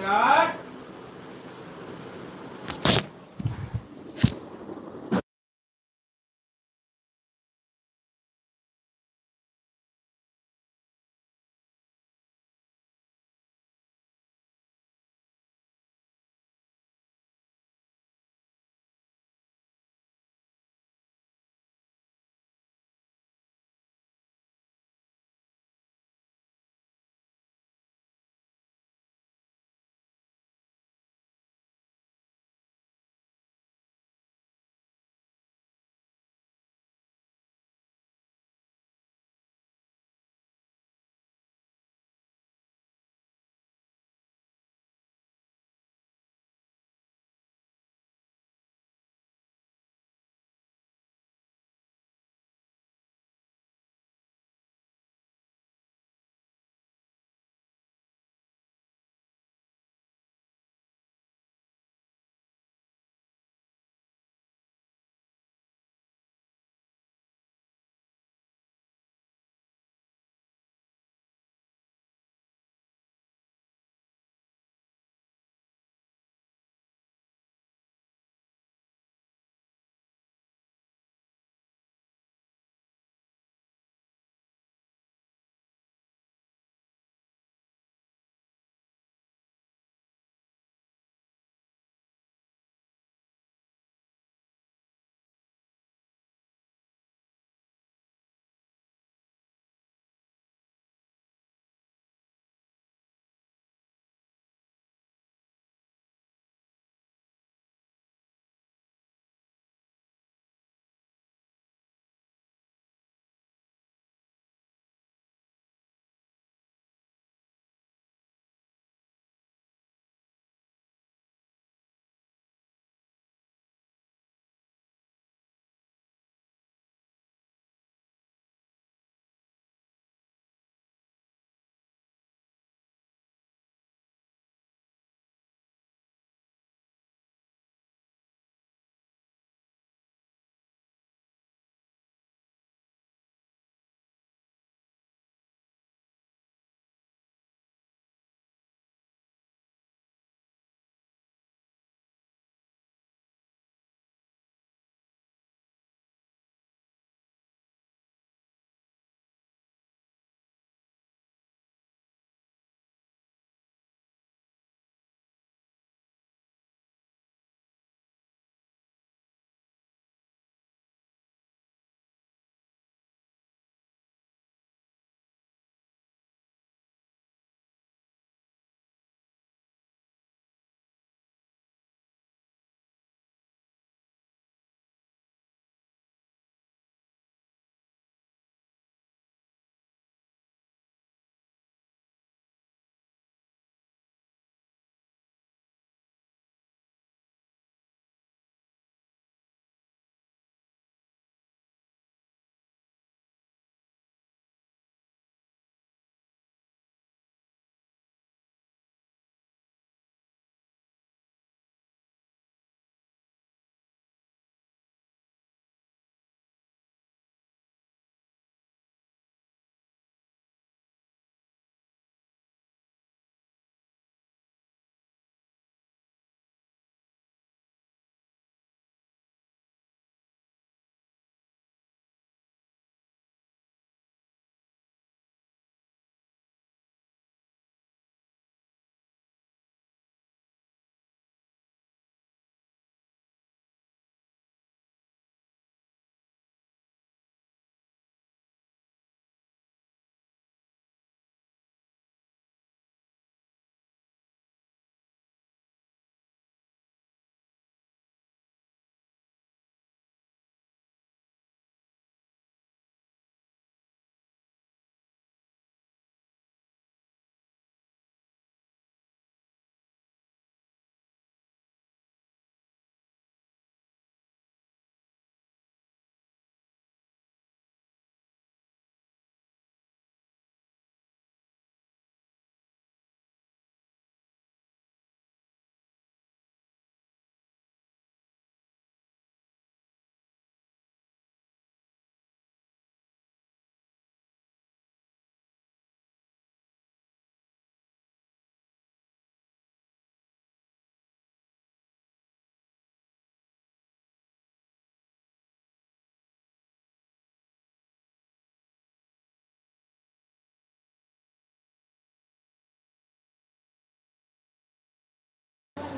God.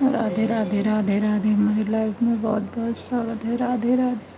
Radhe Radhe Radhe Radhe. हमारी life में बहुत बहुत स्वागत है। राधे राधे।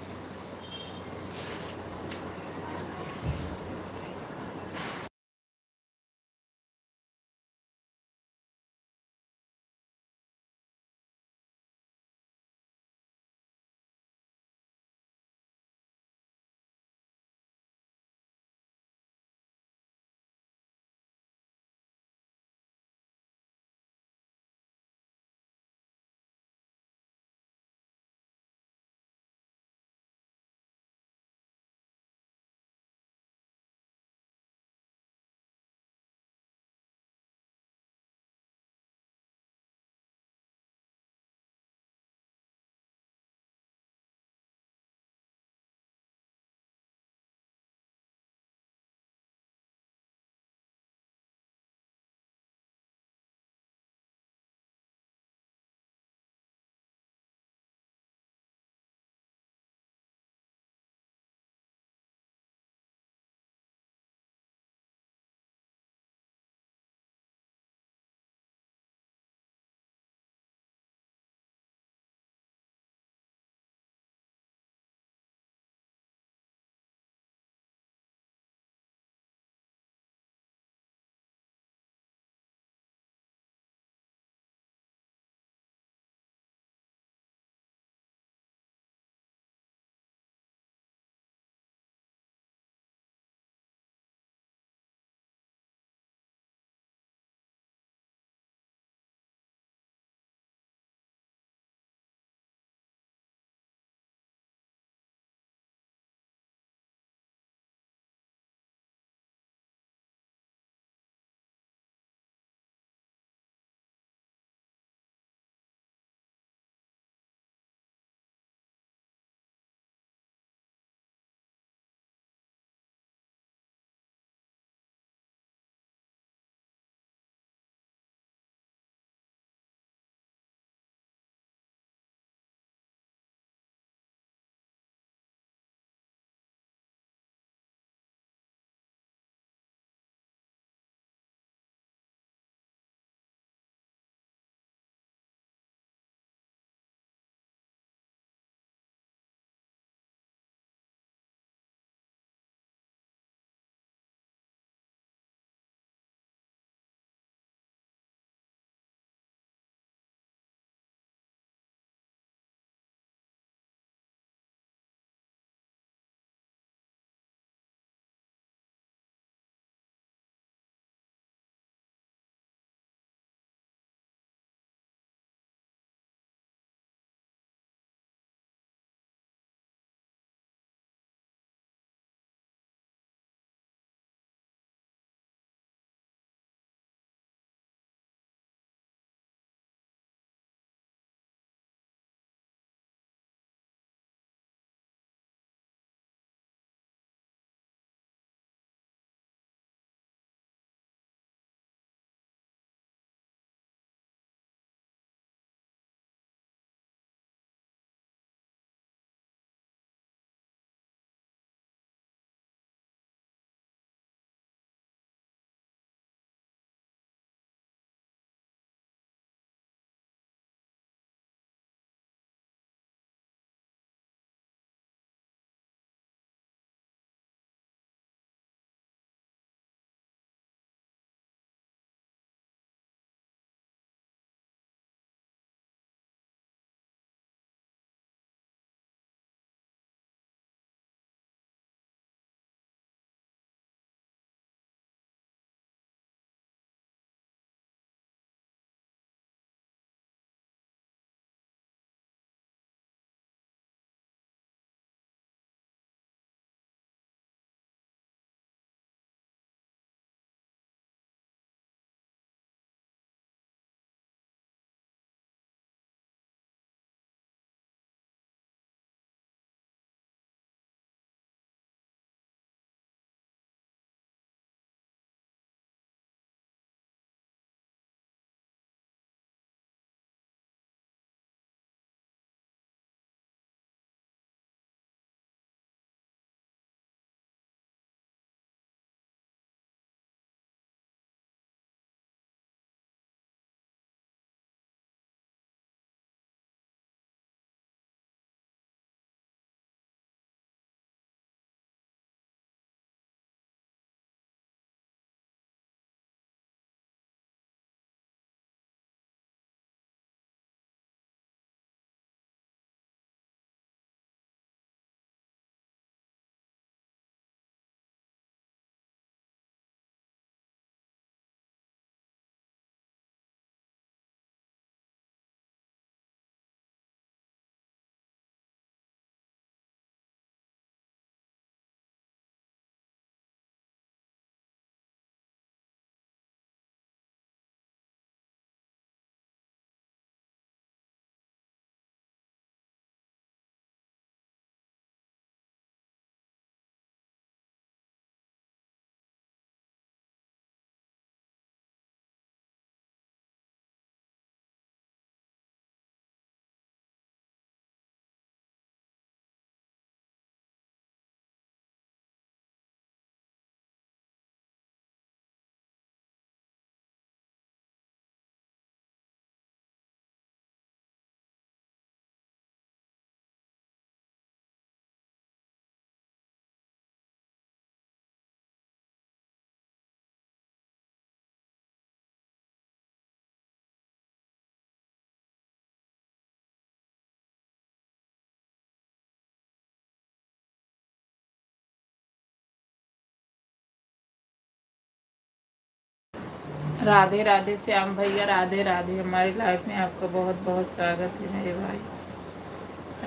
राधे राधे श्याम भैया, राधे राधे। हमारी लाइफ में आपका बहुत बहुत स्वागत है मेरे भाई।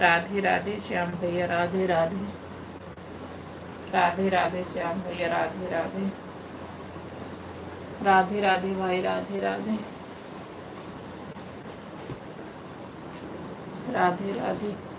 राधे राधे श्याम भैया, राधे राधे। राधे राधे श्याम भैया, राधे राधे। राधे राधे भाई, राधे राधे। राधे राधे।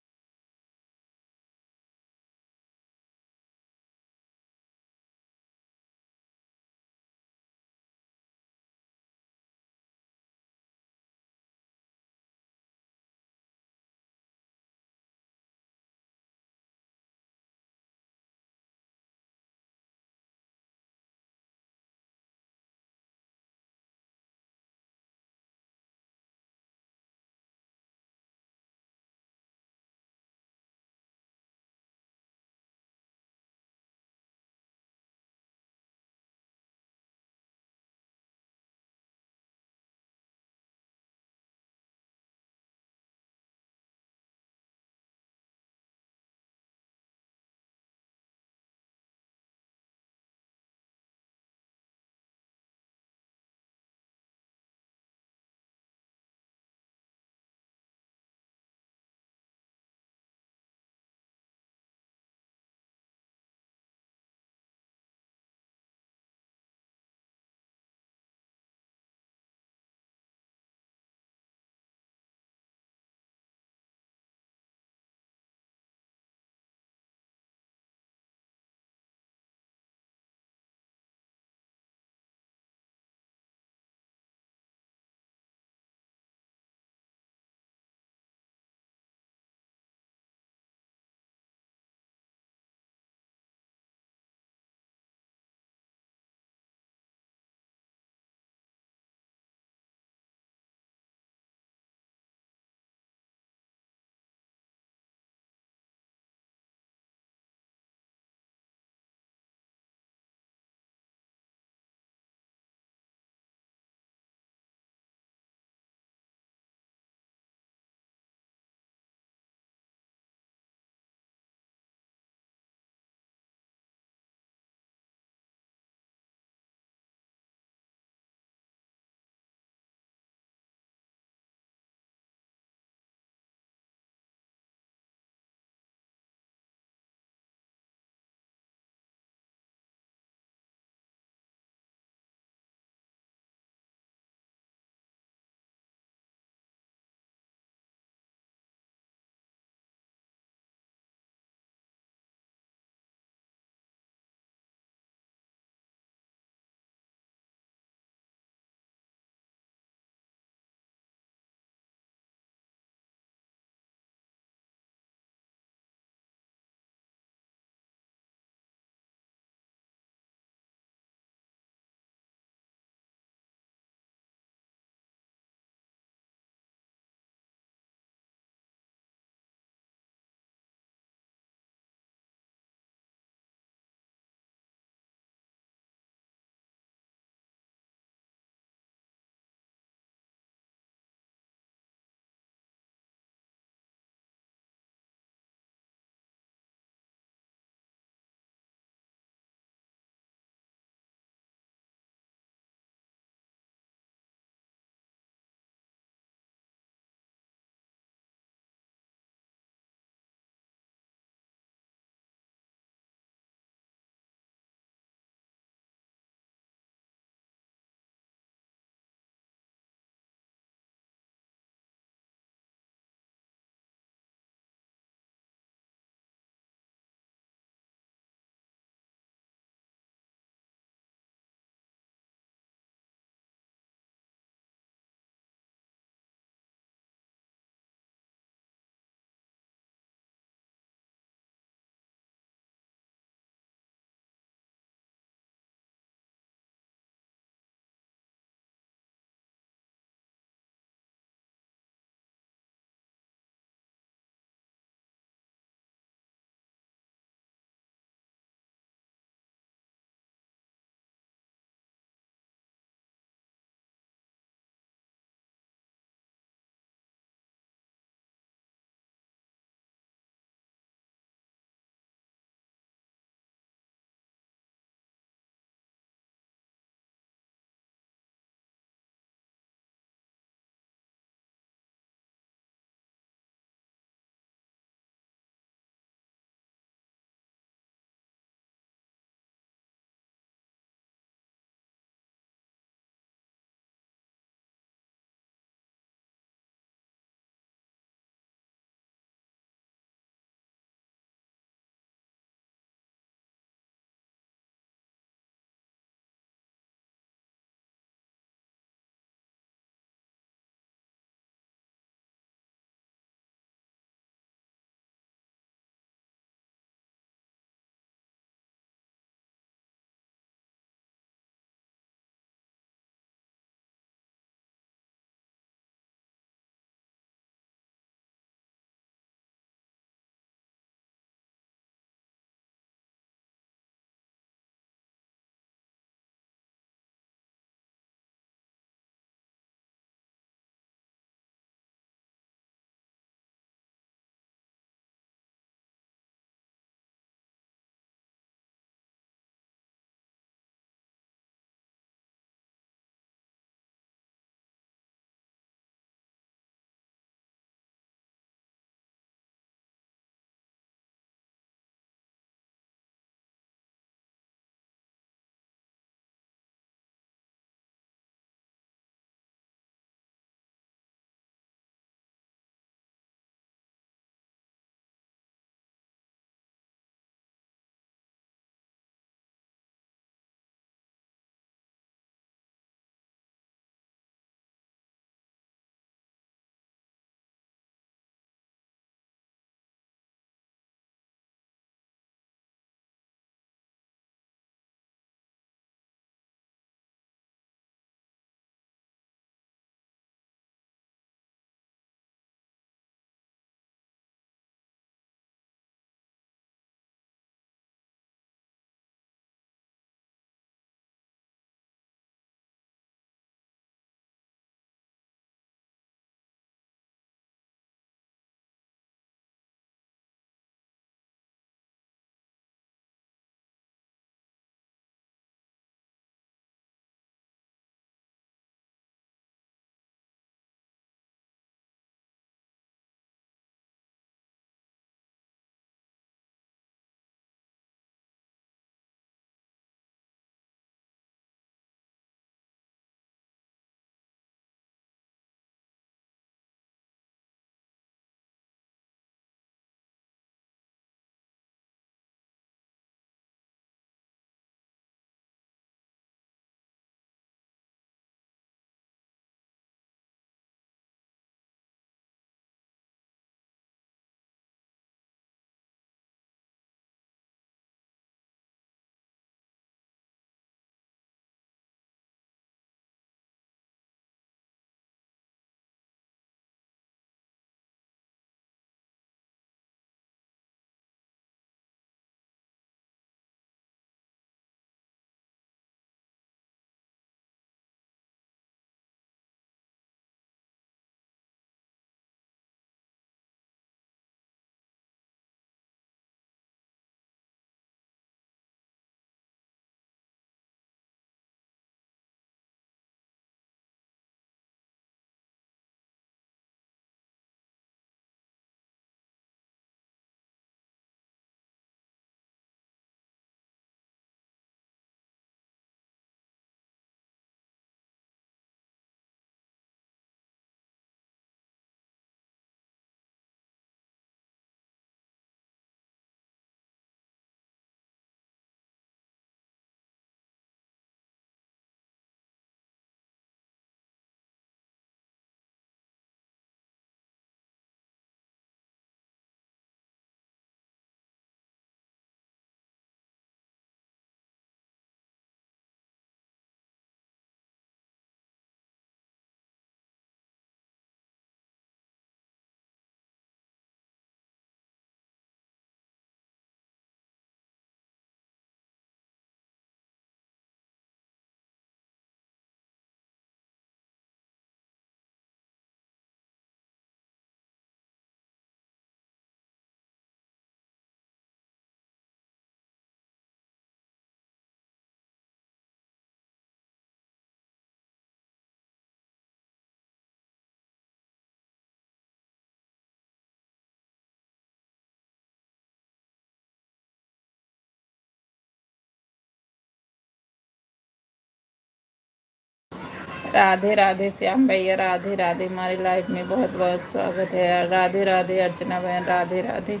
राधे राधे श्याम भैया, राधे राधे, हमारी लाइफ में बहुत बहुत स्वागत है यार। राधे राधे अर्चना बहन, राधे राधे।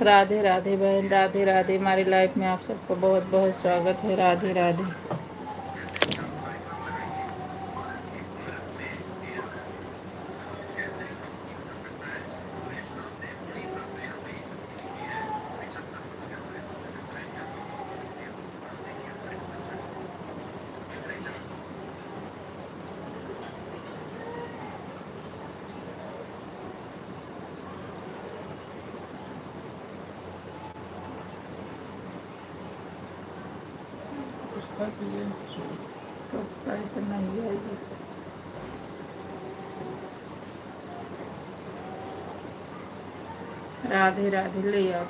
राधे राधे बहन, राधे राधे, हमारी लाइफ में आप सबको बहुत बहुत स्वागत है। राधे राधे। तो नहीं आएगी। राधे राधे ले आओ।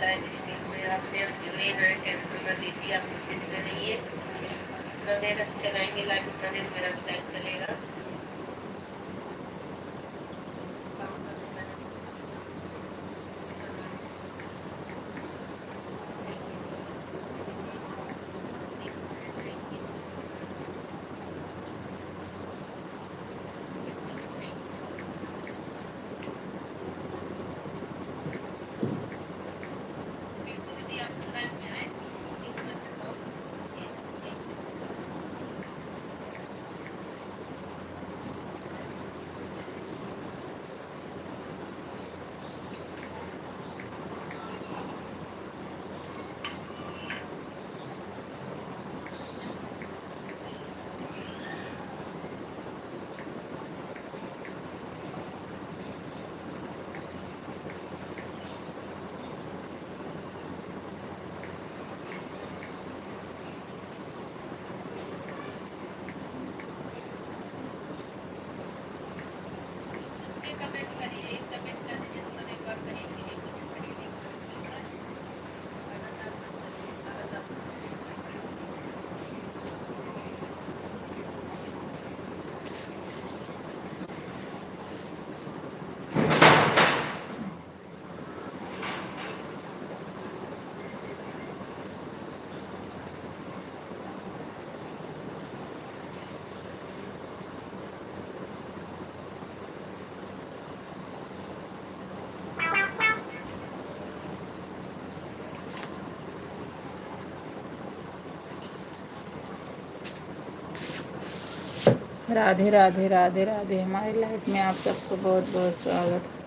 लाइव स्ट्रीम में आपसे हम जुड़े हैं, टेंशन न लीजिए, आप चिंता में रहिए। जितना देर चलाएंगे लाइव उतना देर मेरा भी लाइव चलेगा। कमेंट करिए, कमेंट कर दीजिए, तो एक बार करिए। राधे राधे, राधे राधे, हमारी लाइफ में आप सबको बहुत बहुत स्वागत है।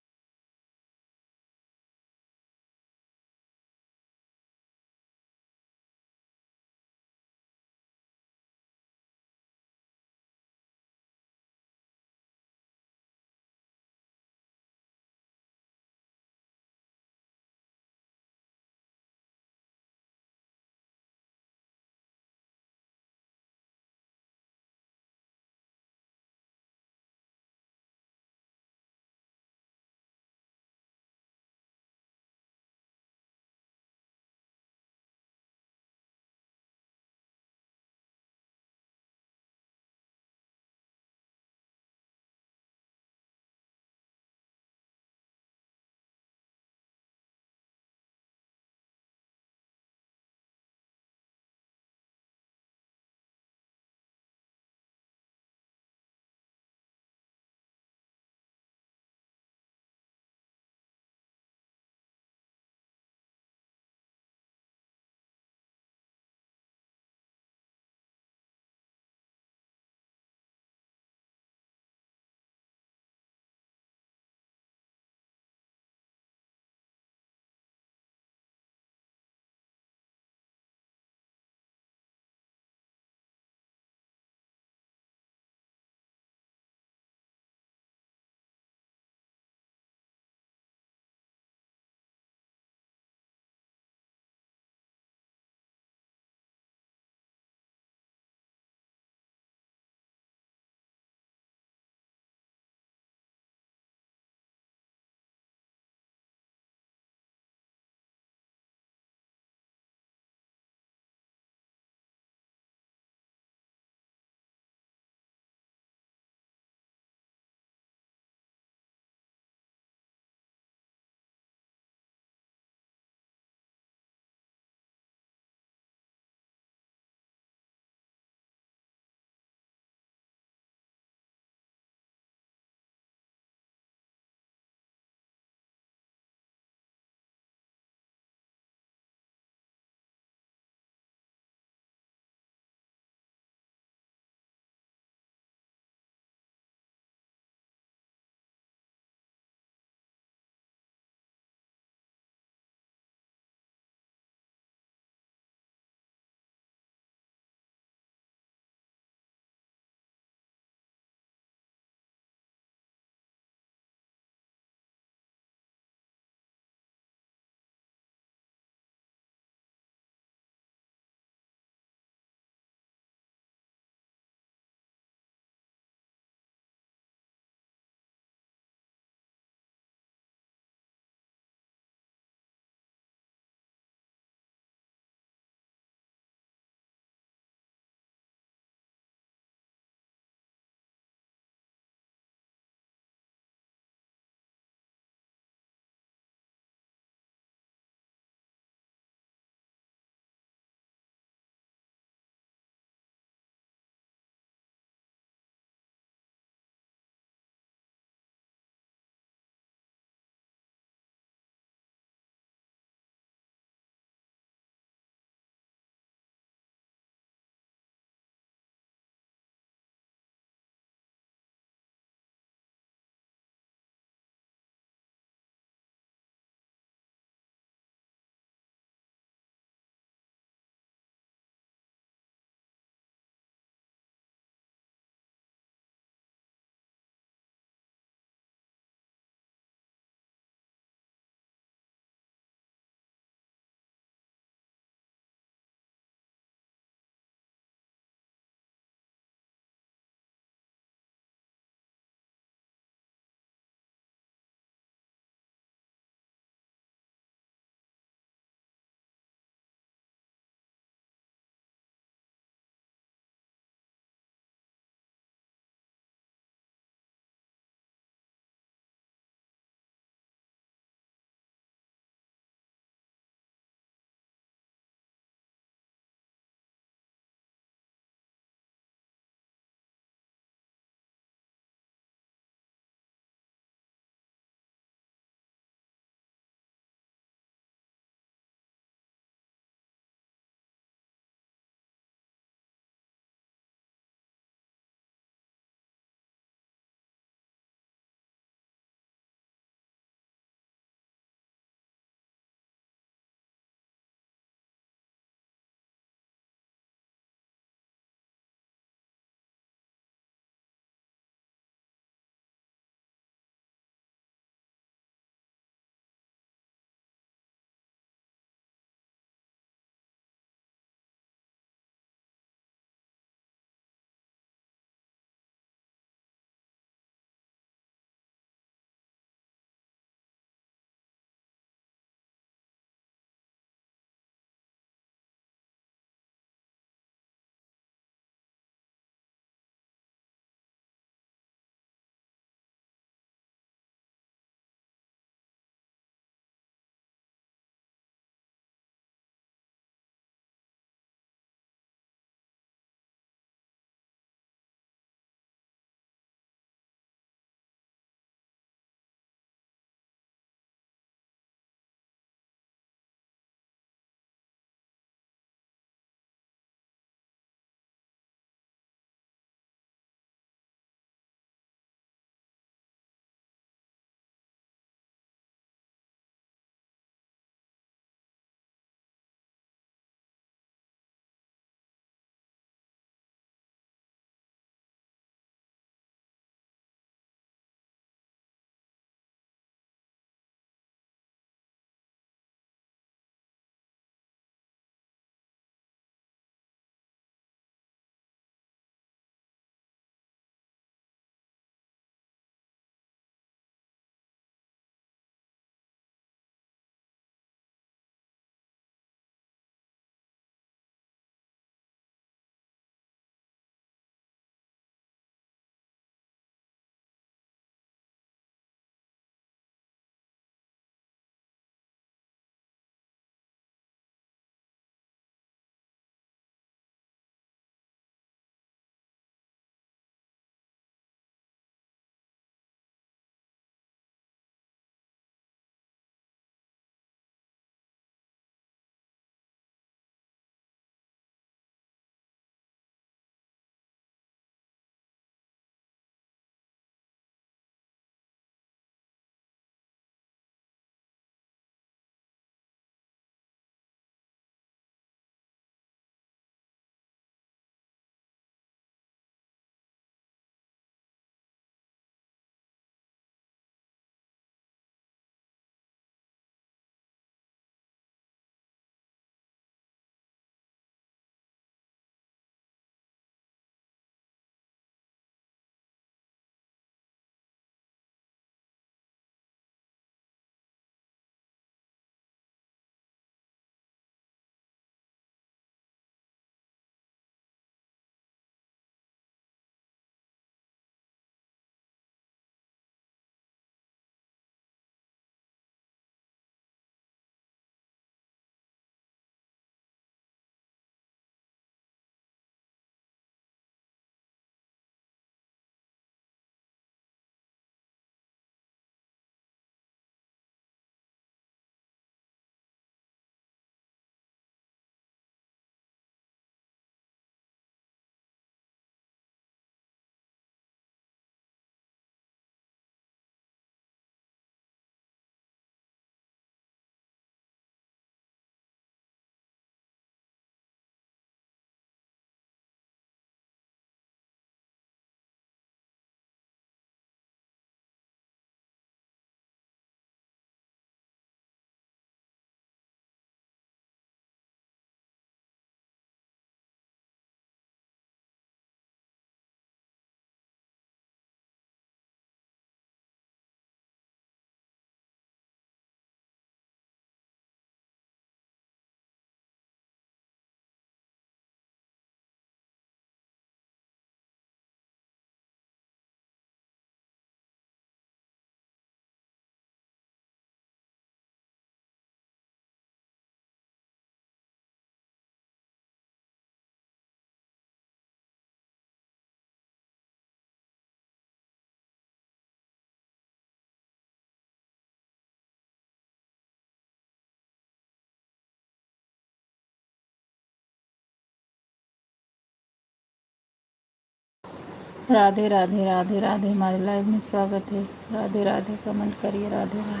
राधे राधे राधे राधे, हमारे लाइव में स्वागत है। राधे राधे, कमेंट करिए राधे राधे।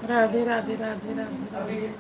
राधे राधे राधे राधे।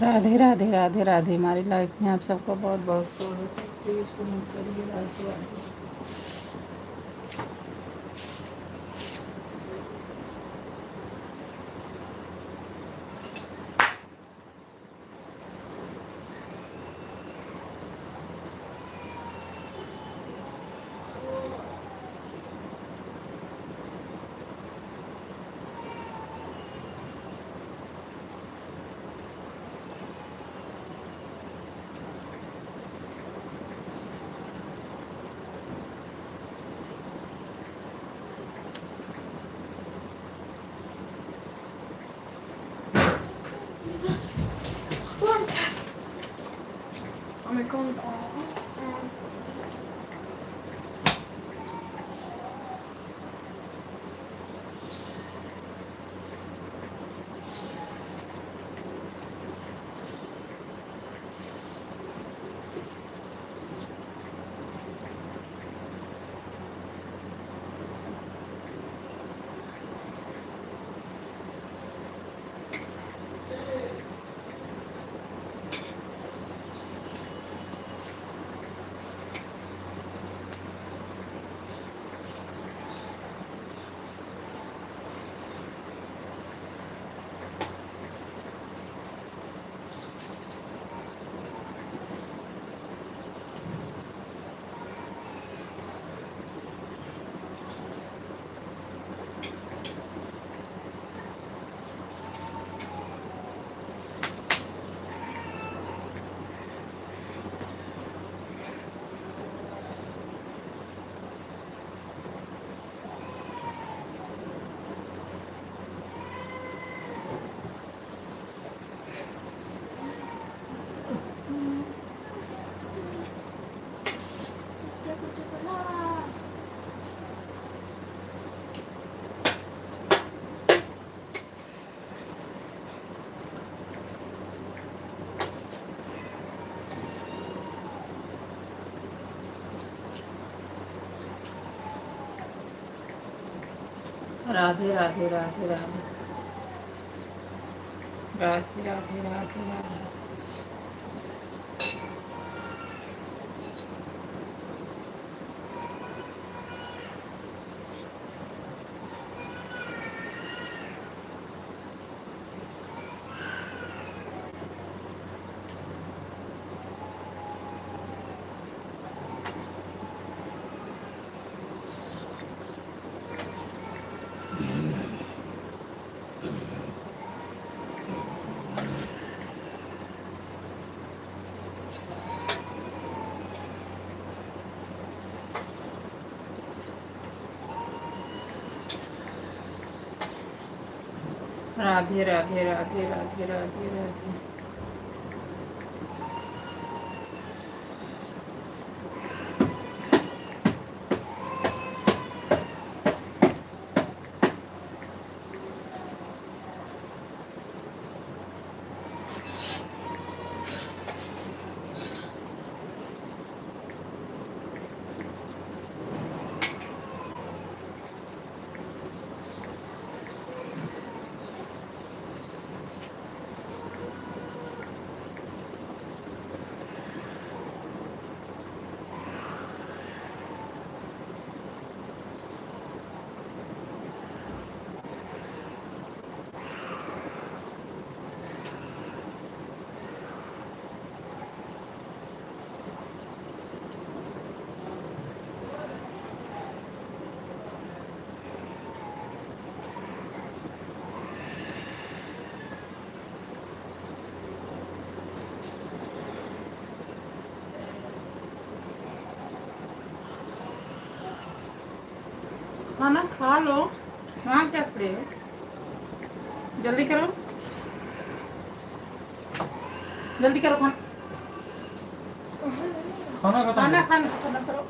राधे राधे राधे राधे। हमारी लाइफ में आप सबका बहुत बहुत स्वागत है। प्लीज कमेंट करिए। राधे राधे। Kommer konto. राधे राधे राधे राधे राधे राधे राधे राधे। राधे राधे राधे राधे राधे राधे। खाना खा लो, वहाँ क्या खड़े हो, जल्दी करो, जल्दी करो खाना खाना खत्म खाना हो। खाना खाना करो।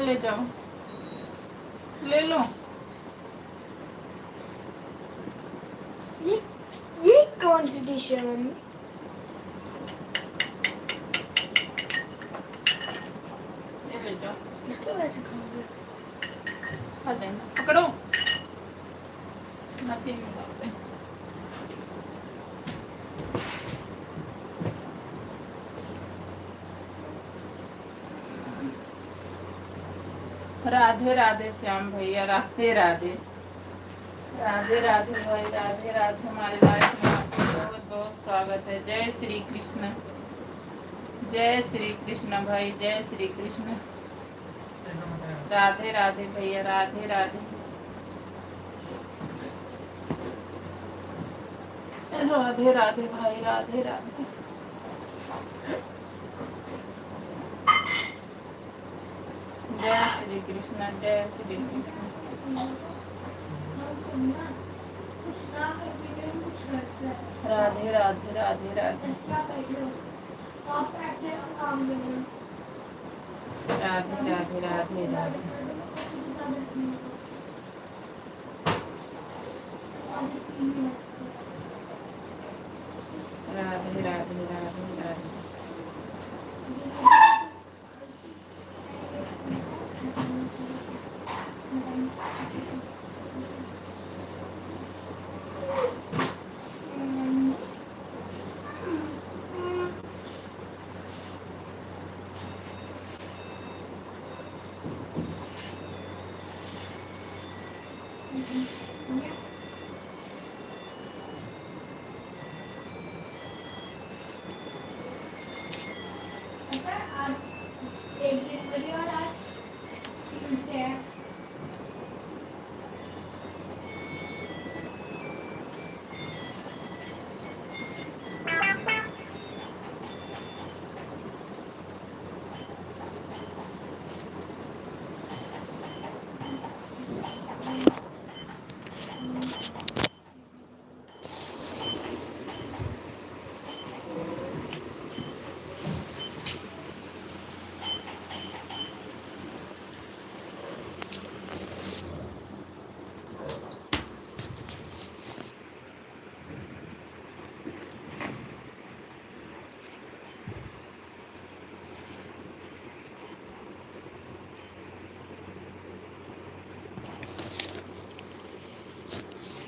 ले जाओ, ले लो। ये कौन सी डिश है मम्मी? ये ले जाओ, इसको वैसे खाओगे? खा लेना, पकड़ो, मशीन में डालते हैं। राधे राधे श्याम भैया, राधे राधे। राधे राधे भाई, राधे राधे। हमारे लाइफ में आपका बहुत बहुत स्वागत है। जय श्री कृष्ण, जय श्री कृष्ण भाई, जय श्री कृष्ण। राधे राधे भैया, राधे राधे। राधे राधे भाई, राधे राधे। जय श्री कृष्ण, जय श्री कृष्ण। राधे राधे, राधे राधे। राधे राधे, राधे राधे। राधे राधे, राधे राधे। आज 1 जनवरी और आज ट्यूसडे है।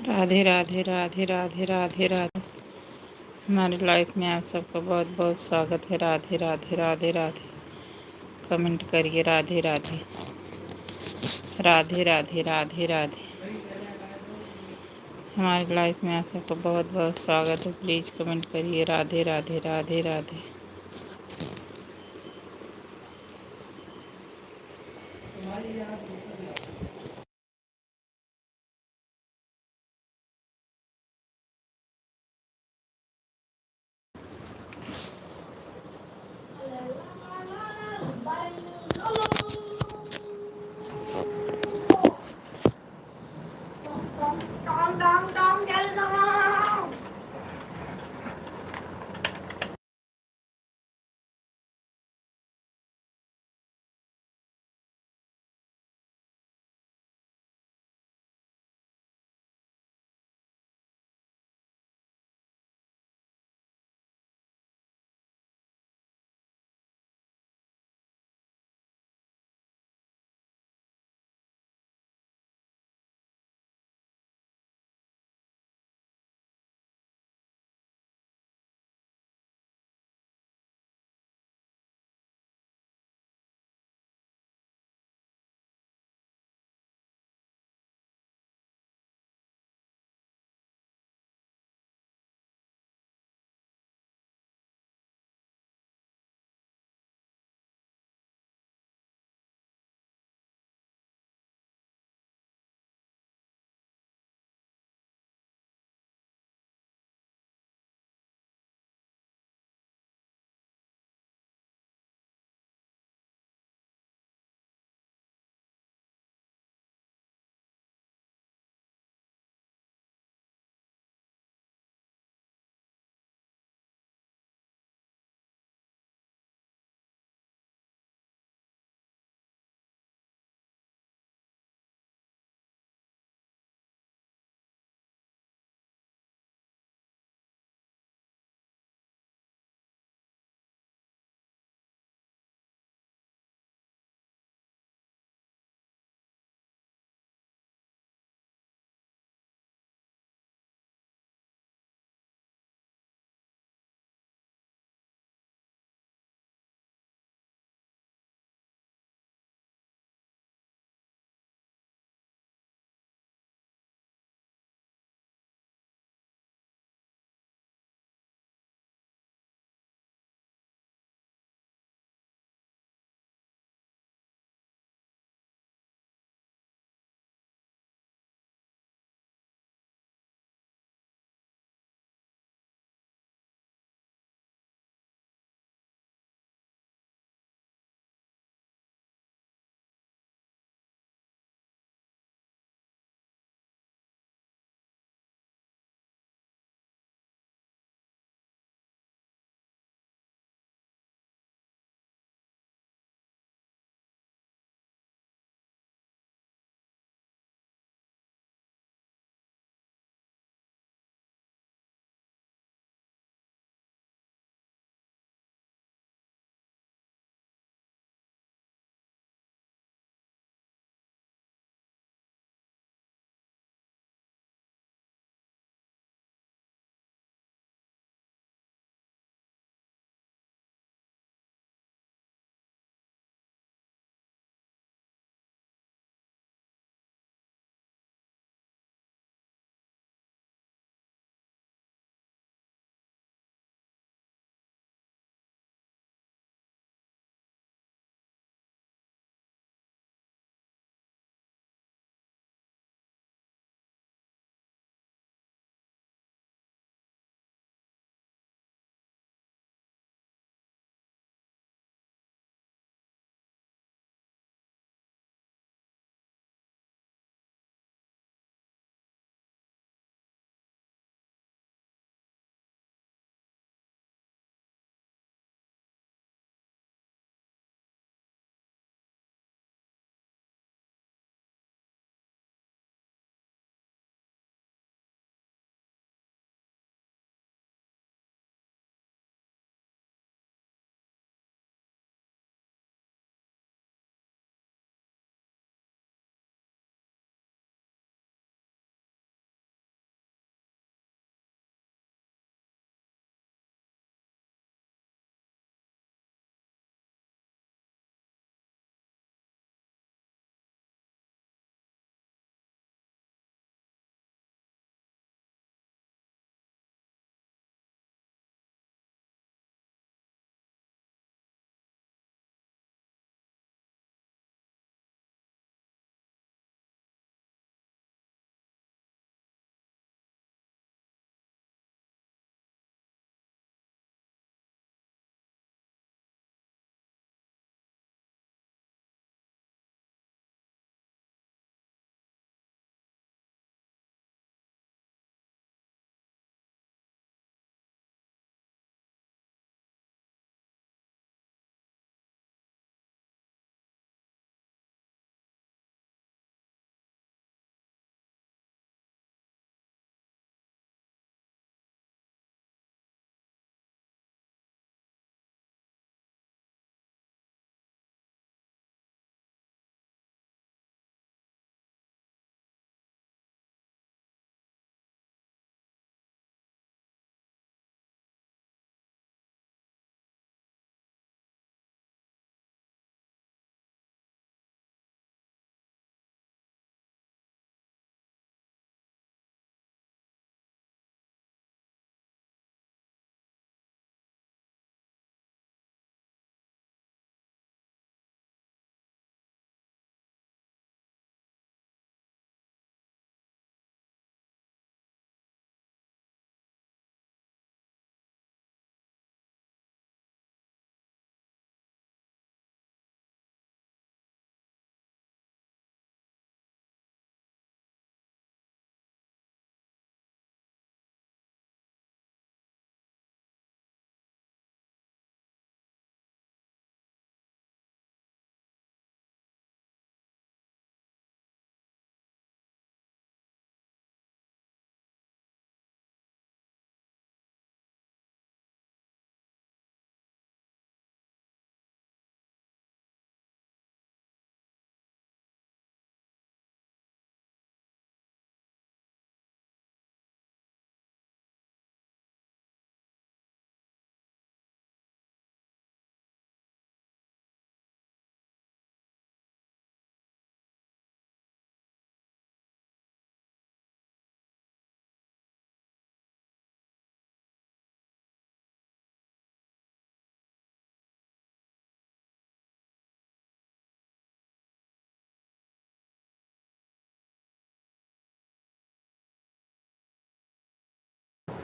राधे राधे, राधे राधे, राधे राधे। हमारी लाइफ में आप सबका बहुत बहुत स्वागत है। राधे राधे, राधे राधे। कमेंट करिए राधे राधे, राधे राधे, राधे राधे। हमारी लाइफ में आप सबका बहुत बहुत स्वागत है। प्लीज़ कमेंट करिए राधे राधे, राधे राधे।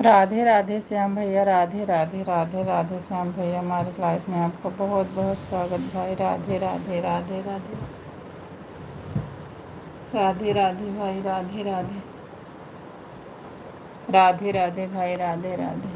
राधे राधे श्याम भैया, राधे राधे, राधे राधे श्याम भैया, हमारी लाइफ में आपका बहुत बहुत स्वागत भाई। राधे राधे, राधे राधे, राधे राधे भाई, राधे राधे, राधे राधे भाई, राधे राधे।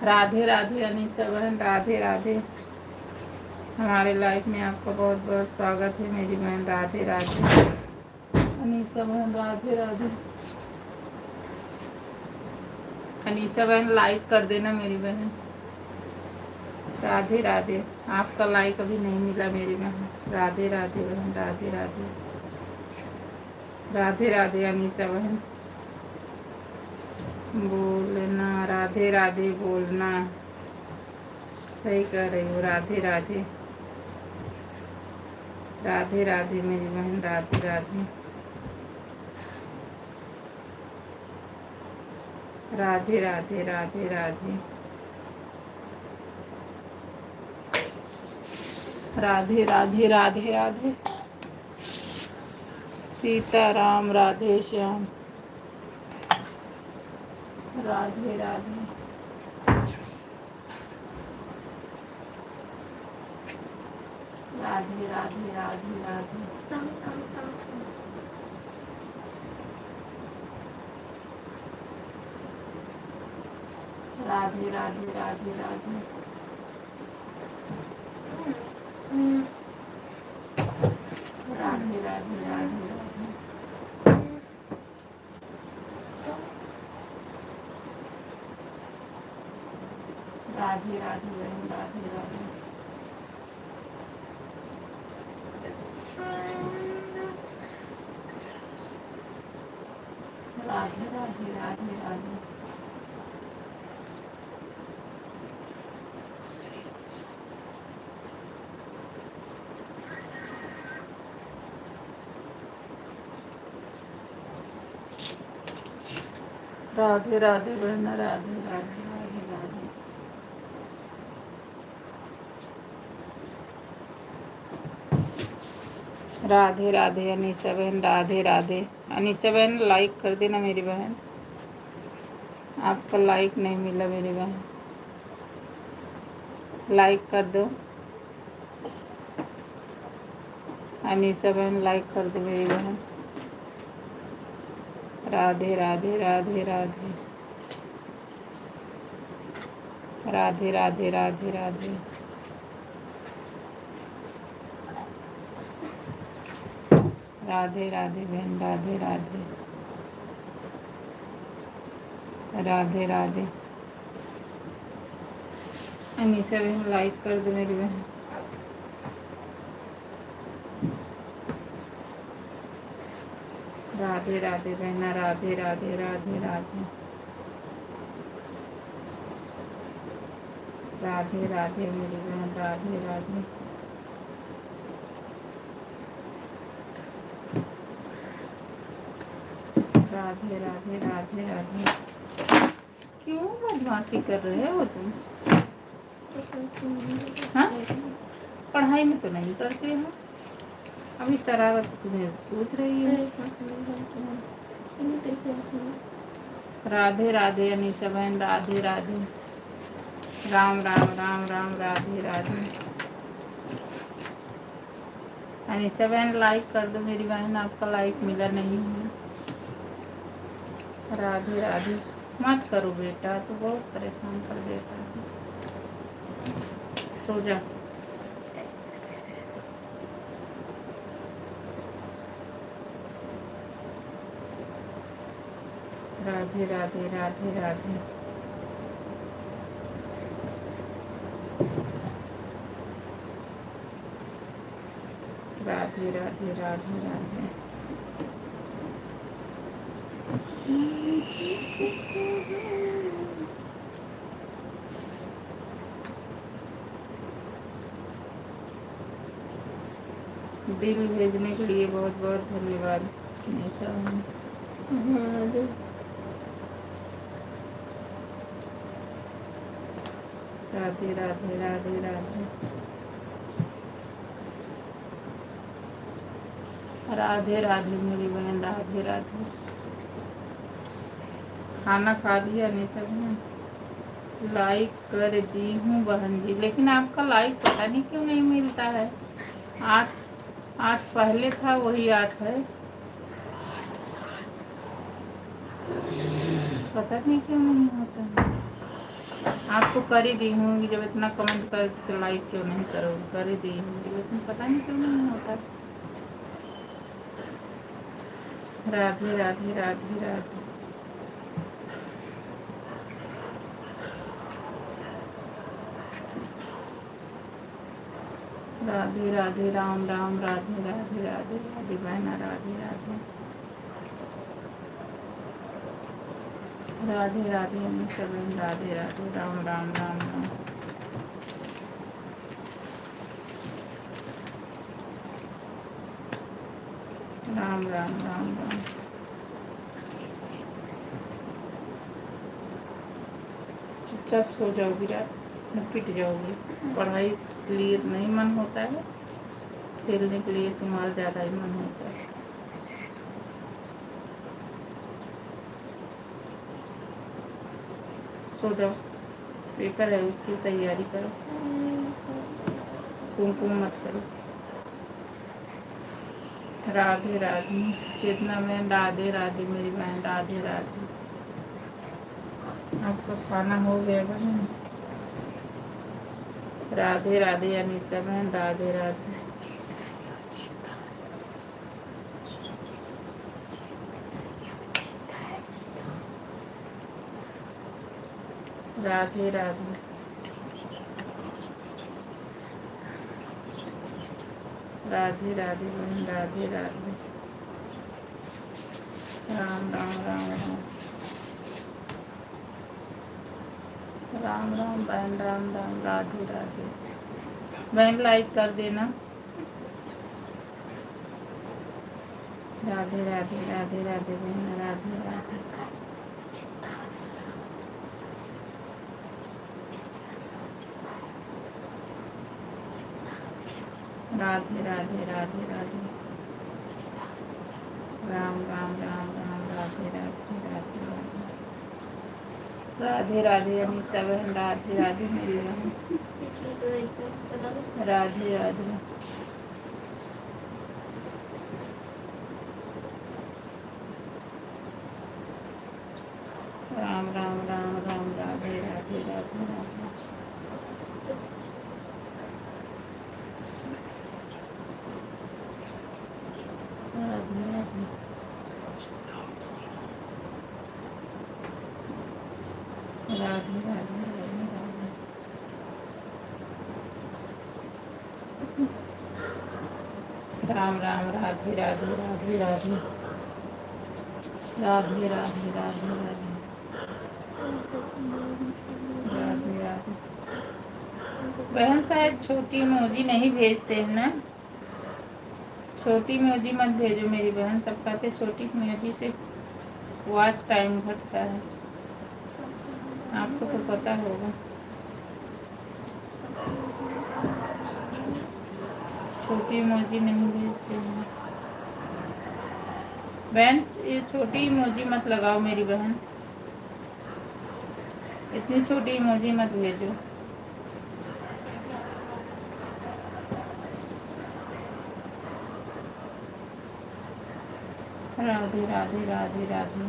राधे राधे अनीसा बहन, राधे राधे। हमारे लाइफ में आपका बहुत बहुत स्वागत है मेरी बहन, राधे राधे। अनीसा बहन राधे राधे। अनीसा बहन लाइक कर देना मेरी बहन, राधे राधे। आपका लाइक अभी नहीं मिला मेरी बहन, राधे राधे बहन, राधे राधे। राधे राधे अनीसा बहन, बोलना राधे राधे, बोलना सही कह रही हो, राधे राधे। राधे राधे मेरी बहन, राधे राधे। राधे राधे, राधे राधे। राधे राधे, राधे राधे। सीताराम, राधे श्याम, राधे राधे। राधे राधे, राधे राधे। राधे राधे, राधे राधे। राधे राधे, राधे राधे। राधे राधे बहन, राधे राधे। राधे राधे, राधे राधे। राधे राधे बहन, राधे राधे, राधे राधे। राधे राधे अनीसा बहन, राधे राधे। अनीसा बहन लाइक कर देना मेरी बहन, आपका लाइक नहीं मिला मेरी बहन, लाइक कर दो। अनीसा बहन लाइक कर दो मेरी बहन। राधे राधे, राधे राधे। राधे राधे, राधे राधे। राधे राधे बहन, राधे राधे। राधे राधे। अनीसा बहन लाइक कर दो मेरी बहन। राधे राधे बहन, राधे राधे, राधे राधे। राधे राधे मेरी बहन, राधे राधे। राधे राधे, राधे राधे। क्यों बदमाशी कर रहे हो तुम? हाँ? पढ़ाई में तो नहीं करते हो, अभी शरारत तुम्हें सोच रही है। राधे राधे अनीसा बहन, राधे राधे। राम राम, राम राम, राधे राधे। अनीसा बहन लाइक कर दो मेरी बहन, आपका लाइक मिला नहीं है। राधे राधे। मत करो बेटा, तो बहुत परेशान कर देता है। सो जा। राधे राधे, राधे राधे। राधे राधे, राधे राधे। दिल भेजने के लिए बहुत बहुत धन्यवाद। राधे राधे, राधे राधे। राधे राधे मेरी बहन, राधे राधे। खाना खा लिया नहीं सब? लाइक कर दी हूँ बहन जी, लेकिन आपका लाइक पता नहीं क्यों नहीं मिलता है। 8 पहले था, वही 8 है, पता नहीं क्यों नहीं होता है। आपको कर ही दी होंगी, जब इतना कमेंट कर तो लाइक क्यों नहीं करोगे, कर ही दी होंगी, लेकिन पता नहीं क्यों नहीं होता। राधे राधे राधे राधे। राधे राधे, राम राम, राधे राधे राधे राधे बहना, राधे राधे राधे राधे अमीषा बहन, राधे राधे, राम राम राम राम। राम राम राम राम। चुपचाप सो जाओ विराट, पिट जाओगे। पढ़ाई के लिए नहीं मन होता है, खेलने के लिए तुम्हारा ज़्यादा ही मन होता है। सो जाओ, पेपर है उसकी तैयारी करो, कुमकुम मत करो। राधे राधे चेतना में, राधे राधे मेरी बहन, राधे राधे। आपका खाना हो गया बहन? राधे राधे अनीता बहन, राधे राधे। राधे राधे। राधे राधे बहन, राधे राधे। राम राम राम राम। राम राम बहन, राम राम, राधे राधे बहन, लाइक कर देना। राधे राधे राधे राधे बहन, राधे राधे। राधे राधे राधे राधे। राम राम राम राम, राधे राधे राधे राधे। राधे राधे अनीता बहन, राधे राधे मेरी बहन, राधे राधे। राम राम राम राम, राधे राधे राधे राधे। राधे राधे। राधे राधे राधे राधे। राम राम, राधे राधे राधे राधे। राधे राधे राधे राधे। राधे राधे बहन, शायद छोटी इमोजी नहीं भेजते हैं ना, छोटी इमोजी मत भेजो मेरी बहन। सब कहते छोटी इमोजी से वॉच टाइम घटता है, आपको तो पता होगा। छोटी इमोजी नहीं भेजते हैं बहन, ये छोटी इमोजी मत लगाओ मेरी बहन, इतनी छोटी इमोजी मत भेजो। राधे राधे राधे राधे।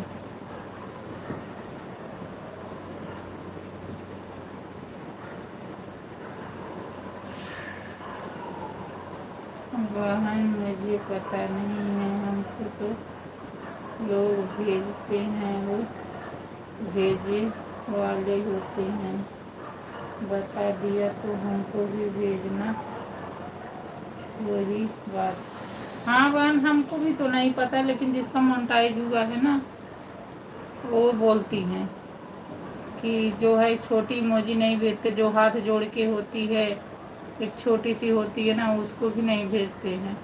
बहन मुझे पता नहीं है, हमको तो लोग भेजते हैं, वो भेजे वाले होते हैं, बता दिया तो हमको भी भेजना, वही बात। हाँ बहन, हमको भी तो नहीं पता, लेकिन जिसका मोनेटाइज हुआ है ना, वो बोलती हैं कि जो है छोटी इमोजी नहीं भेजते, जो हाथ जोड़ के होती है, एक छोटी सी होती है ना, उसको भी नहीं भेजते हैं।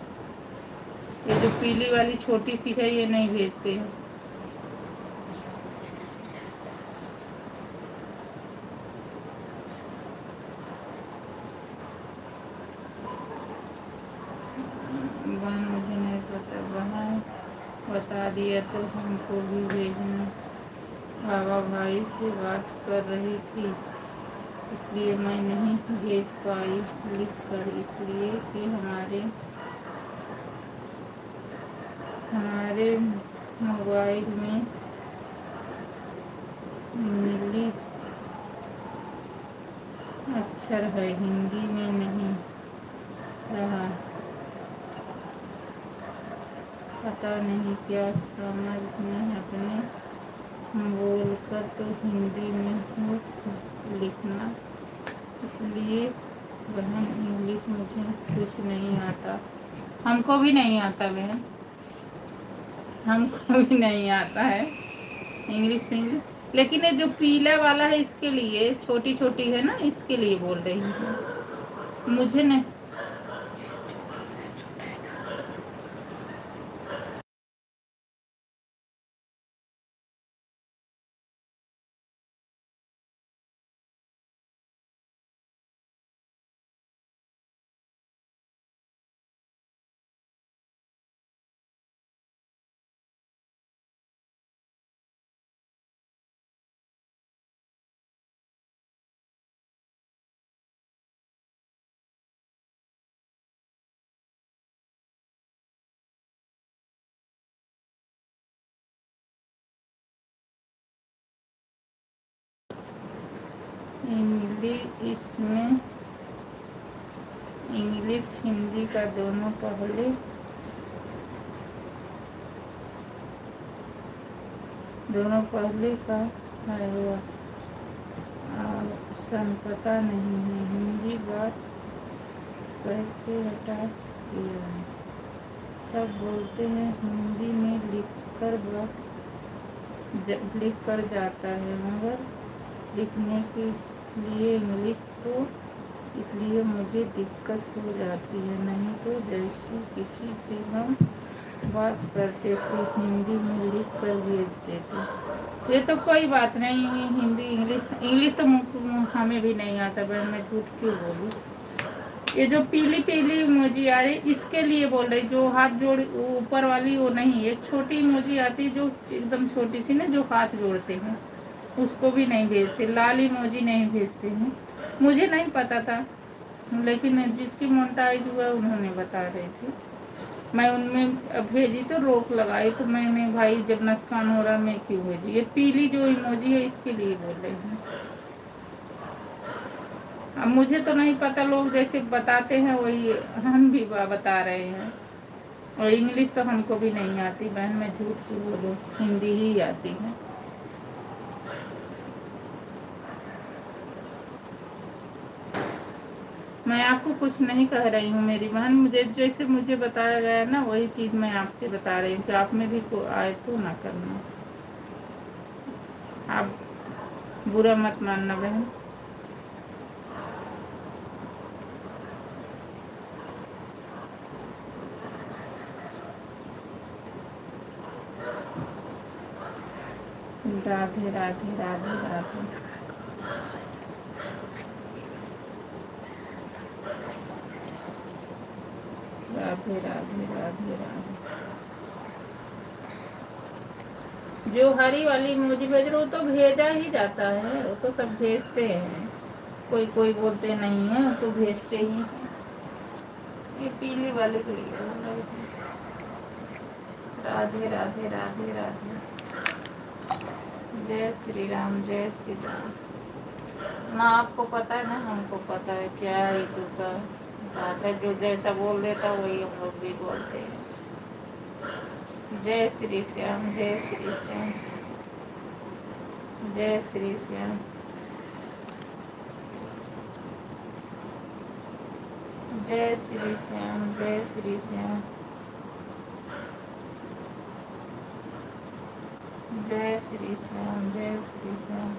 ये जो पीली वाली छोटी सी है, ये नहीं भेजते हैं। बहन मुझे नहीं पता, बहन बता दिया तो हमको भी भेजना। बाबा भाई से बात कर रही थी, इसलिए मैं नहीं भेज पाई लिख कर, इसलिए कि हमारे मोबाइल में मिली अक्षर है, हिंदी में नहीं रहा। पता नहीं क्या समझ में अपने बोलकर तो हिंदी में हो लिखना, इसलिए बहन इंग्लिश मुझे कुछ नहीं आता। हमको भी नहीं आता बहन, हमको भी नहीं आता है इंग्लिश। लेकिन ये जो पीला वाला है इसके लिए, छोटी छोटी है ना, इसके लिए बोल रही हूँ, मुझे नहीं। इसमें इंग्लिश हिंदी का दोनों पहले का है हुआ ऑप्शन पता नहीं है। हिंदी बात कैसे हटा दिया है, तब बोलते हैं हिंदी में लिख कर जाता है, मगर लिखने के लिए इंग्लिश, तो इसलिए मुझे दिक्कत हो जाती है। नहीं तो जैसे किसी से हम बात करते थे हिंदी में लिख कर भेज देते। ये तो कोई बात नहीं है, हिंदी इंग्लिश तो हमें भी नहीं आता बहन, मैं झूठ क्यों बोलूँ। ये जो पीली पीली इमोजी आ रही इसके लिए बोल रही, जो हाथ जोड़ ऊपर वाली वो नहीं, एक छोटी इमोजी आती जो एकदम छोटी सी ना, जो हाथ जोड़ते हैं, उसको भी नहीं भेजते। लाल इमोजी नहीं भेजते हैं। मुझे नहीं पता था, लेकिन जिसकी मोनेटाइज हुआ उन्होंने बता रहे थे, मैं उनमें भेजी तो रोक लगाई, तो मैंने भाई जब नुकसान हो रहा मैं क्यों भेजी। ये पीली जो इमोजी है इसके लिए बोल रही हूँ। अब मुझे तो नहीं पता, लोग जैसे बताते हैं वही हम भी बता रहे हैं। और इंग्लिश तो हमको भी नहीं आती बहन, मैं झूठ क्यों बोलूँ, हिंदी ही आती है। मैं आपको कुछ नहीं कह रही हूँ मेरी बहन, मुझे जैसे मुझे बताया गया ना वही चीज़ मैं आपसे बता रही हूँ, कि आप में भी आए तो ना करना, आप बुरा मत मानना बहन। राधे राधे राधे राधे। राधे राधे राधे राधे। जो हरी वाली इमोजी भेज रहे हो तो भेजा ही जाता है, वो तो सब भेजते हैं, कोई कोई बोलते नहीं है, तो भेजते ही हैं। ये पीली वाले के लिए बोल रही थी। राधे राधे राधे राधे। जय श्री राम जय श्री राम। ना आपको पता है ना हमको पता है, क्या है का बात है, जो जैसा बोल देता वही हम लोग भी बोलते हैं। जय श्री श्याम जय श्री श्याम जय श्री श्याम जय श्री श्याम जय श्री श्याम जय श्री श्याम जय श्री श्याम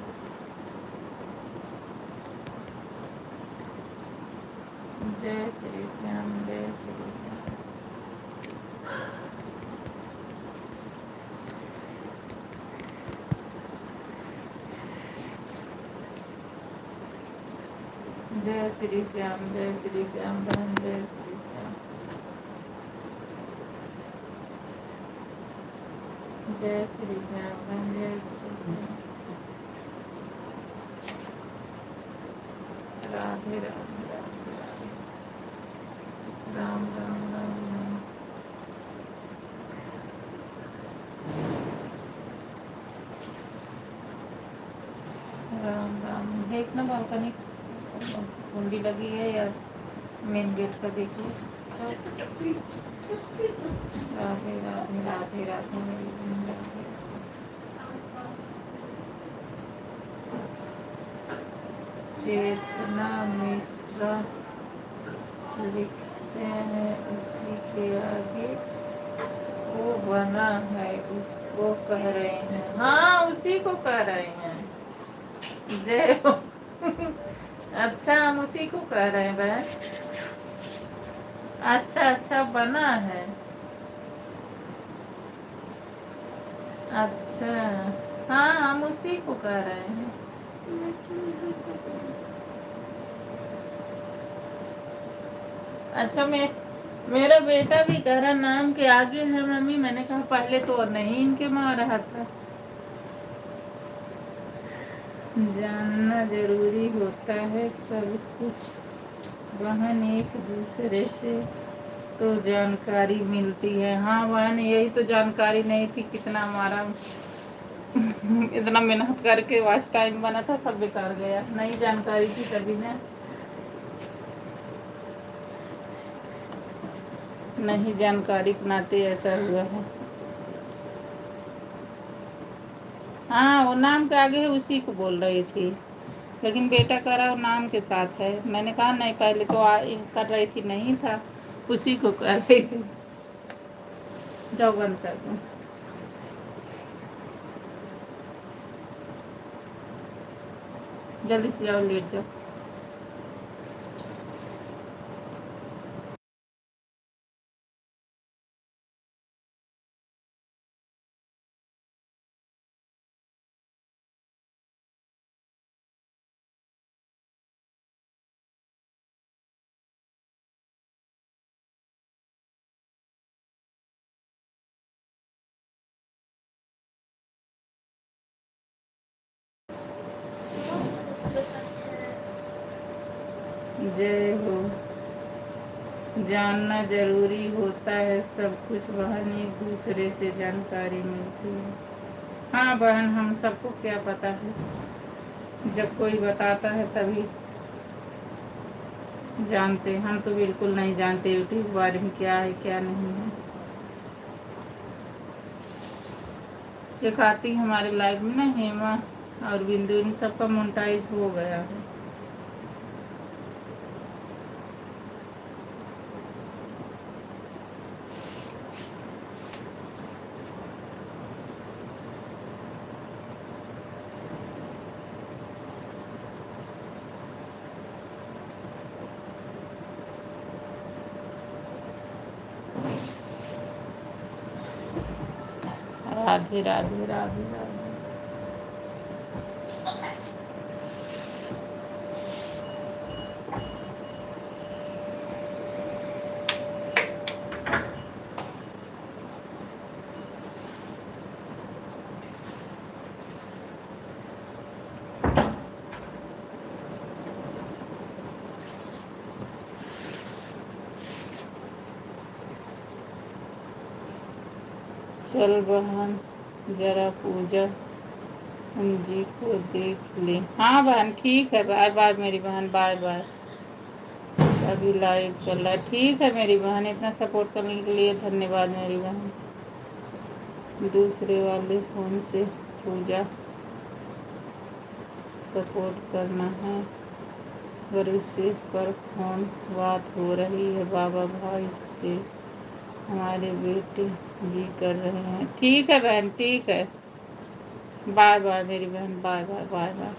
जय श्री श्याम जय श्री श्याम जय श्री श्याम जय श्री श्याम बहन जय श्री श्याम जय श्री श्याम बहन जय श्री श्याम। राधे राधे राधे राधे। राम राम राम राम। राम राम। देखना बालकनी कुंडी लगी है या मेन गेट का देखिए। राधे राधे राधे राधे मेरी बहन राधे। चेतना मिश्रा लिखते हैं उसी के आगे वो बना है उसको कह रहे हैं। हाँ उसी को कह रहे हैं। जय हो। अच्छा हम उसी को कह रहे हैं बहन। अच्छा अच्छा बना है। अच्छा हाँ हम उसी को कह रहे हैं। अच्छा मेरा बेटा भी कह रहा नाम के आगे है मम्मी। मैंने कहा पहले तो नहीं इनके माँ रहा था। जानना जरूरी होता है सब कुछ बहन एक दूसरे से तो जानकारी मिलती है। हाँ बहन यही तो जानकारी नहीं थी। कितना हमारा इतना मेहनत करके वॉच टाइम बना था सब बेकार गया। नई जानकारी थी तभी ना। नहीं जानकारी के नाते ऐसा हुआ है। हाँ वो नाम के आगे है उसी को बोल रही थी। लेकिन बेटा कह रहा वो नाम के साथ है। मैंने कहा नहीं पहले तो कर रही थी नहीं था उसी को कर रही थी। जाओ बंद कर दो। जल्दी से जाओ लेट जाओ। जय हो। जानना जरूरी होता है सब कुछ बहन एक दूसरे से जानकारी मिलती है। हाँ बहन हम सबको क्या पता है। जब कोई बताता है तभी जानते। हम तो बिल्कुल नहीं जानते यूट्यूब के बारे में क्या है क्या नहीं है। एक आती हमारे लाइव में ना हेमा और बिंदु इन सबका मोनेटाइज हो गया है। राधे राधे राधे राधे। चल बहन जरा पूजा जी को देख ले। हाँ बहन ठीक है। बाय बाय मेरी बहन बाय बाय। अभी लाइव चल रहा है। ठीक है मेरी बहन इतना सपोर्ट करने के लिए धन्यवाद मेरी बहन। दूसरे वाले फोन से पूजा सपोर्ट करना है। अगर उसे पर फोन बात हो रही है बाबा भाई से हमारे बेटे जी कर रहे हैं। ठीक है बहन ठीक है। बाय बाय मेरी बहन bye bye bye bye.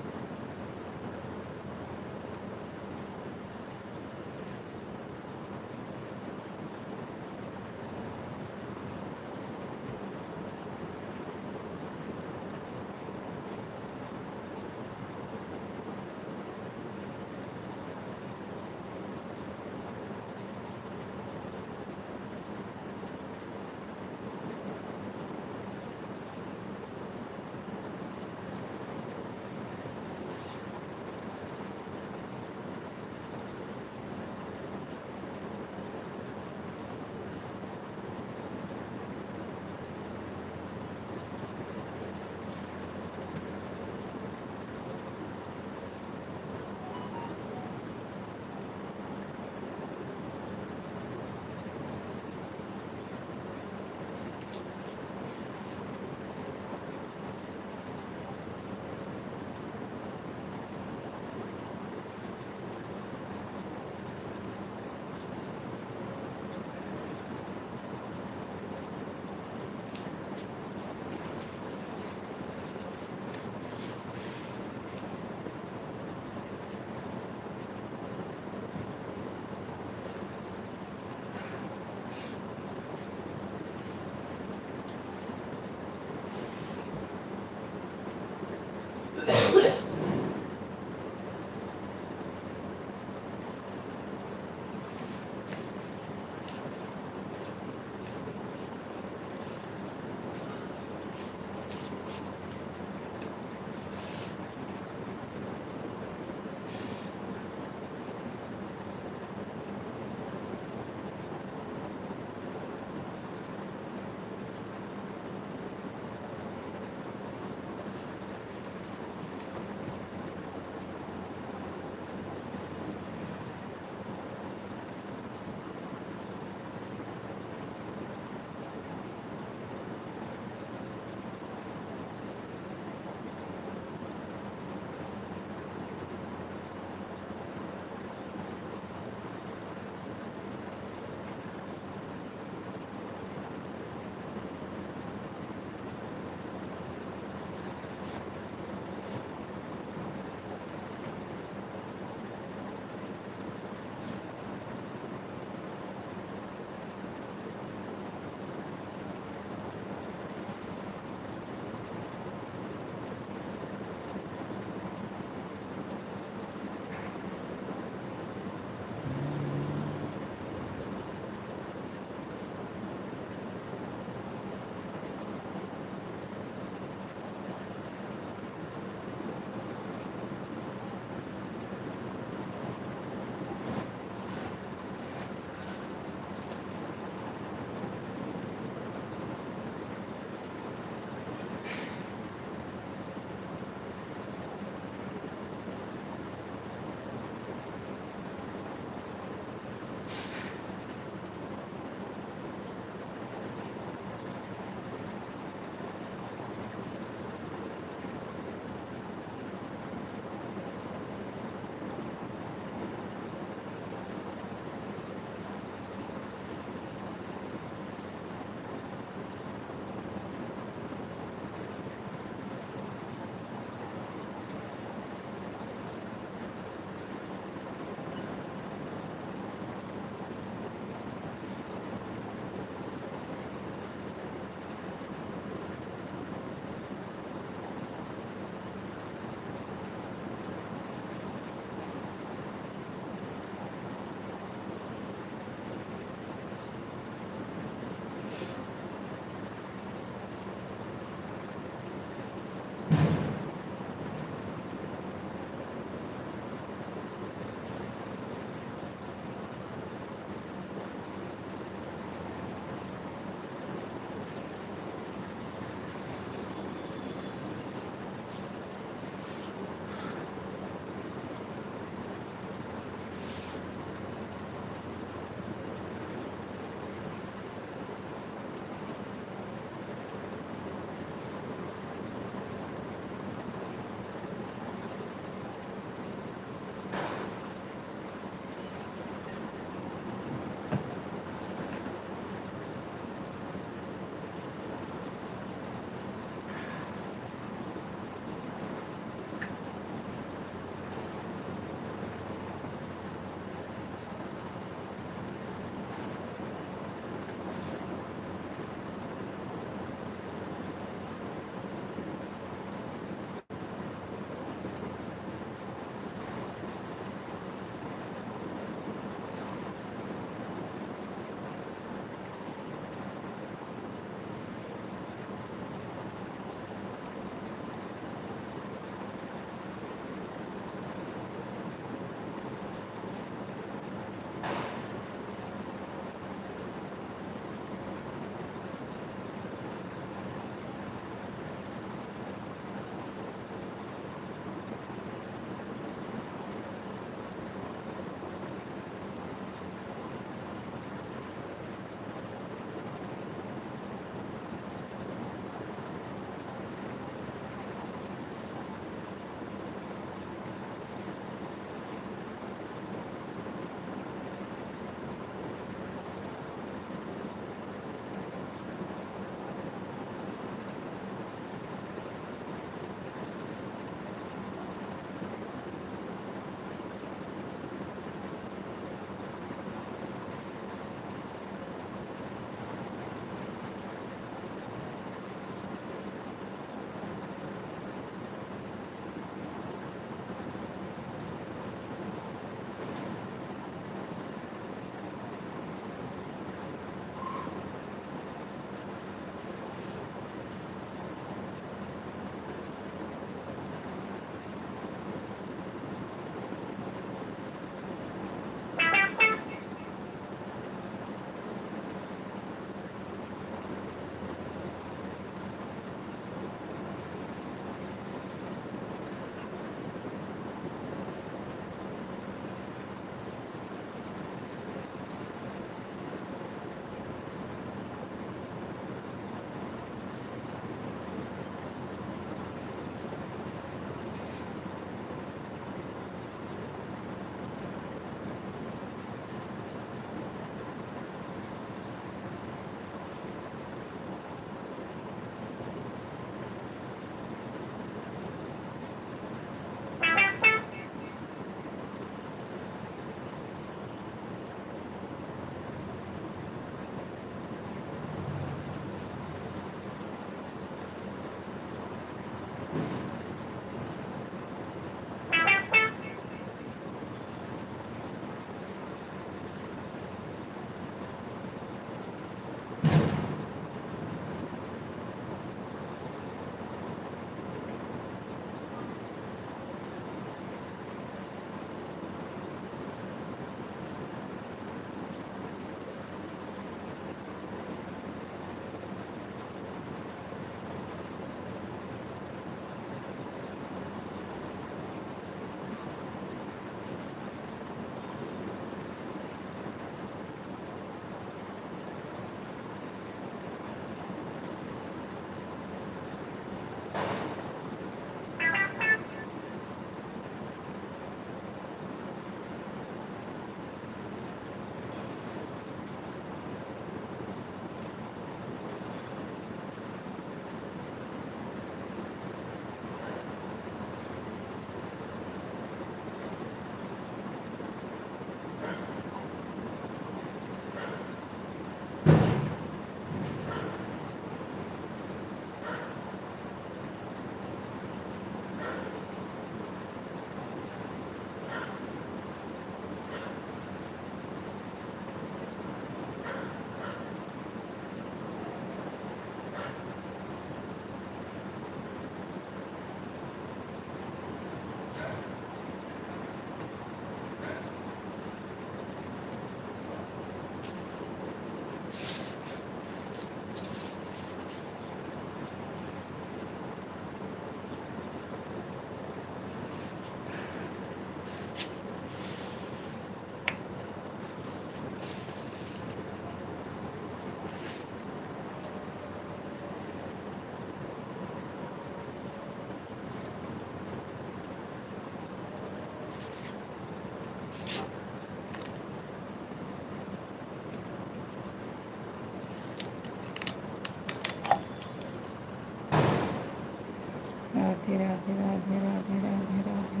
Radhe Radhe Radhe Radhe Radhe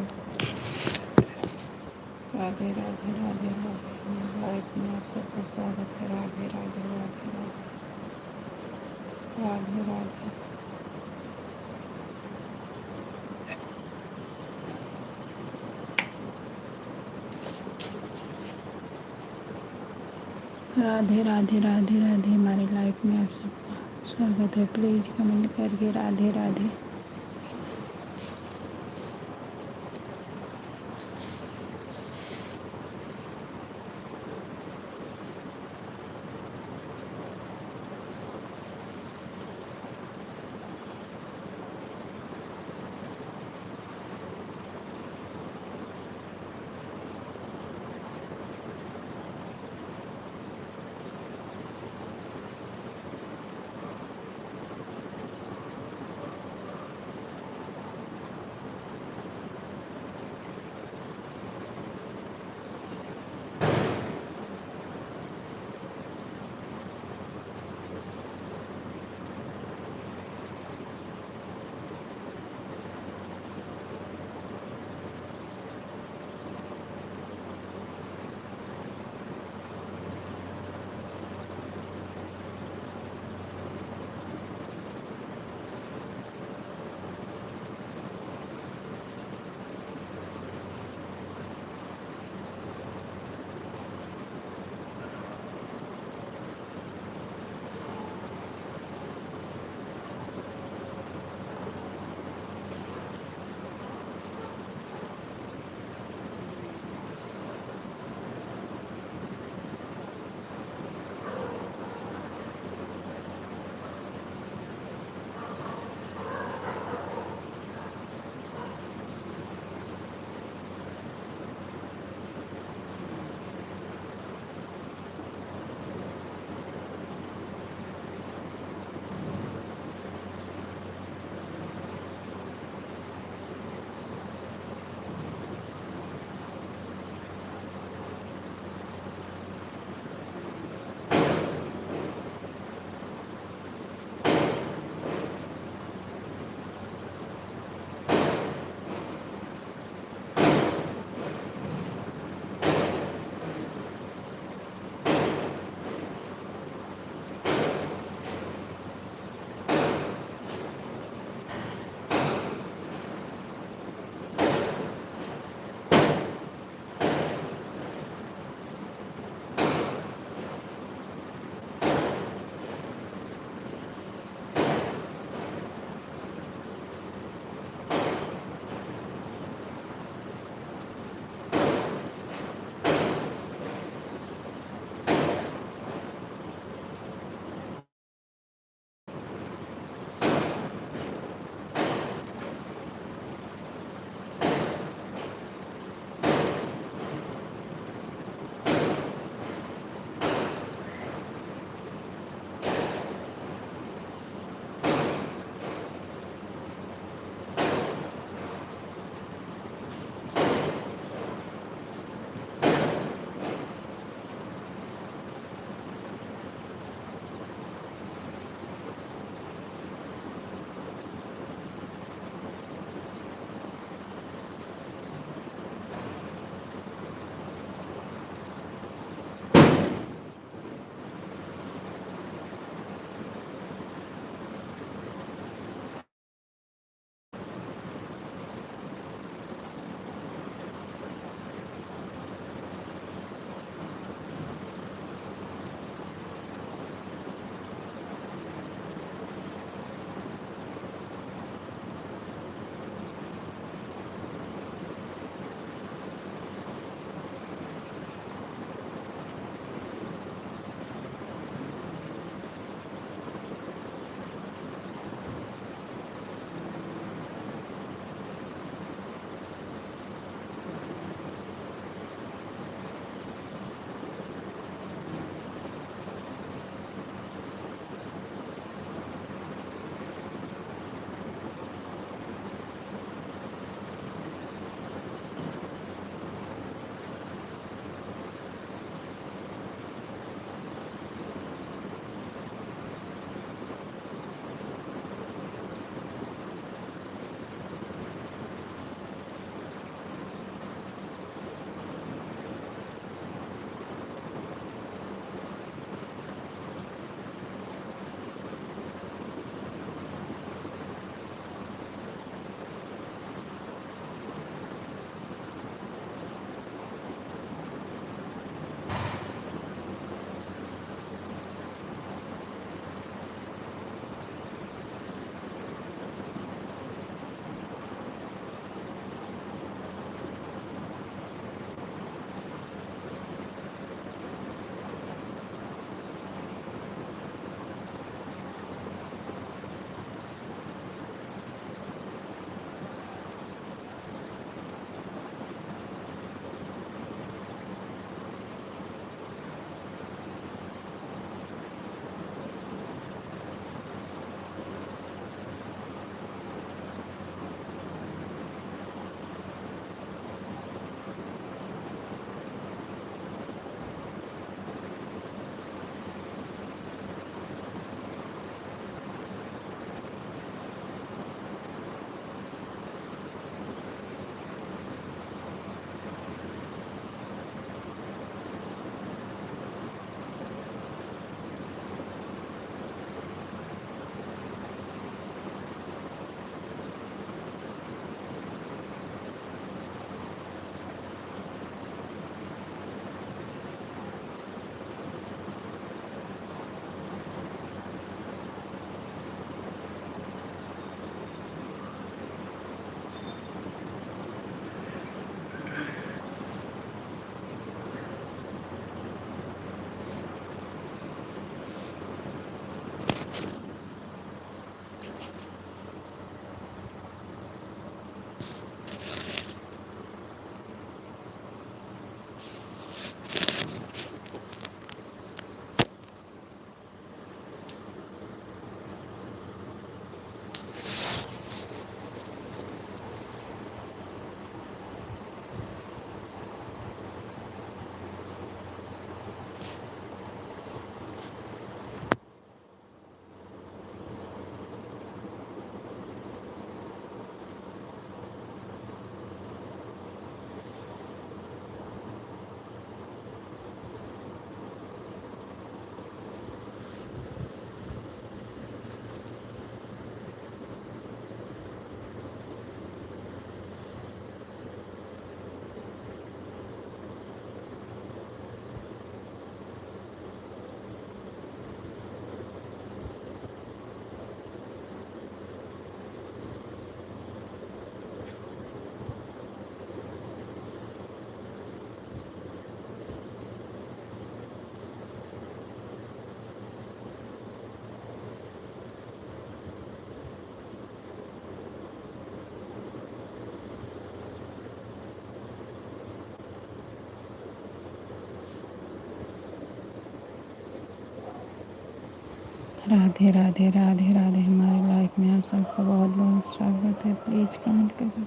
Radhe Radhe Radhe Radhe Radhe. Life में आप सबका स्वागत है। राधे राधे राधे राधे राधे राधे। राधे राधे राधे राधे। हमारी लाइफ में आप सबका स्वागत है। प्लीज कमेंट करके राधे राधे। राधे राधे राधे राधे। हमारी लाइफ में आप सबका बहुत बहुत स्वागत है। प्लीज़ कमेंट करें।